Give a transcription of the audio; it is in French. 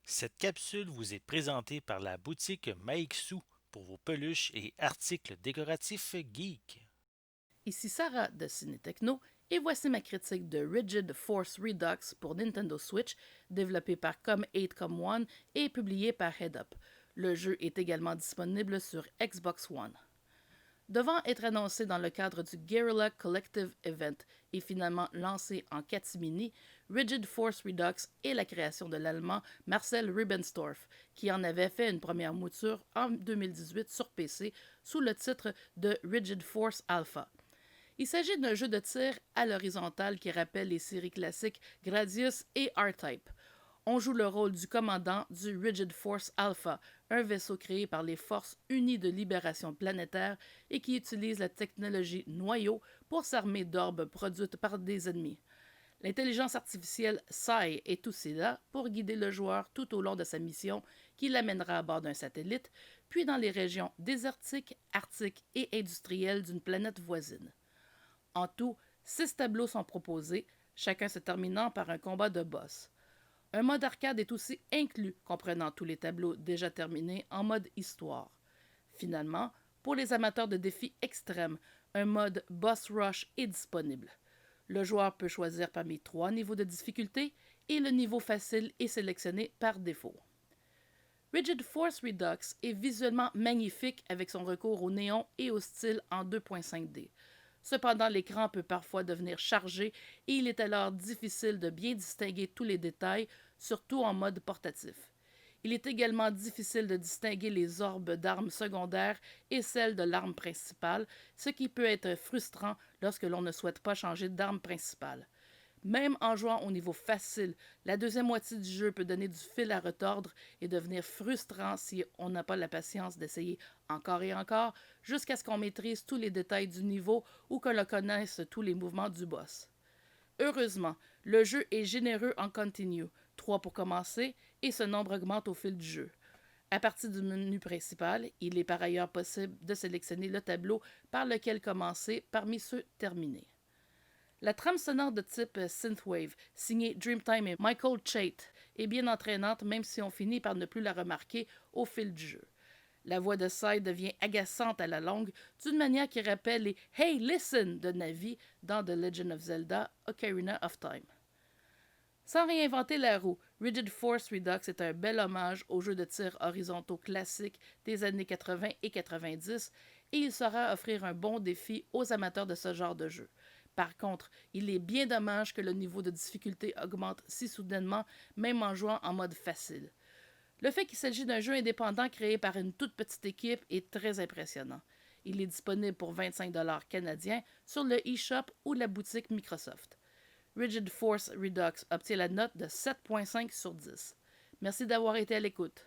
Cette capsule vous est présentée par la boutique Maixu pour vos peluches et articles décoratifs geeks. Ici Sarah de Ciné Techno et voici ma critique de Rigid Force Redux pour Nintendo Switch, développé par Com8Com1 et publié par Head Up. Le jeu est également disponible sur Xbox One. Devant être annoncé dans le cadre du Guerrilla Collective Event et finalement lancé en catimini, Rigid Force Redux est la création de l'Allemand Marcel Rubenstorff, qui en avait fait une première mouture en 2018 sur PC sous le titre de Rigid Force Alpha. Il s'agit d'un jeu de tir à l'horizontale qui rappelle les séries classiques Gradius et R-Type. On joue le rôle du commandant du Rigid Force Alpha, un vaisseau créé par les Forces Unies de Libération Planétaire et qui utilise la technologie noyau pour s'armer d'orbes produites par des ennemis. L'intelligence artificielle Sai est aussi là pour guider le joueur tout au long de sa mission qui l'amènera à bord d'un satellite, puis dans les régions désertiques, arctiques et industrielles d'une planète voisine. En tout, 6 tableaux sont proposés, chacun se terminant par un combat de boss. Un mode arcade est aussi inclus, comprenant tous les tableaux déjà terminés en mode histoire. Finalement, pour les amateurs de défis extrêmes, un mode Boss Rush est disponible. Le joueur peut choisir parmi 3 niveaux de difficulté et le niveau facile est sélectionné par défaut. Rigid Force Redux est visuellement magnifique avec son recours au néon et au style en 2.5D. Cependant, l'écran peut parfois devenir chargé et il est alors difficile de bien distinguer tous les détails, surtout en mode portatif. Il est également difficile de distinguer les orbes d'armes secondaires et celles de l'arme principale, ce qui peut être frustrant lorsque l'on ne souhaite pas changer d'arme principale. Même en jouant au niveau facile, la deuxième moitié du jeu peut donner du fil à retordre et devenir frustrant si on n'a pas la patience d'essayer encore et encore jusqu'à ce qu'on maîtrise tous les détails du niveau ou que l'on connaisse tous les mouvements du boss. Heureusement, le jeu est généreux en continu, 3 pour commencer, et ce nombre augmente au fil du jeu. À partir du menu principal, il est par ailleurs possible de sélectionner le tableau par lequel commencer parmi ceux terminés. La trame sonore de type synthwave, signée Dreamtime et Michael Chait, est bien entraînante même si on finit par ne plus la remarquer au fil du jeu. La voix de Sai devient agaçante à la longue, d'une manière qui rappelle les Hey, listen de Navi dans The Legend of Zelda Ocarina of Time. Sans réinventer la roue, Rigid Force Redux est un bel hommage aux jeux de tir horizontaux classiques des années 80 et 90 et il saura offrir un bon défi aux amateurs de ce genre de jeu. Par contre, il est bien dommage que le niveau de difficulté augmente si soudainement, même en jouant en mode facile. Le fait qu'il s'agit d'un jeu indépendant créé par une toute petite équipe est très impressionnant. Il est disponible pour 25$ canadiens sur le eShop ou la boutique Microsoft. Rigid Force Redux obtient la note de 7.5 sur 10. Merci d'avoir été à l'écoute.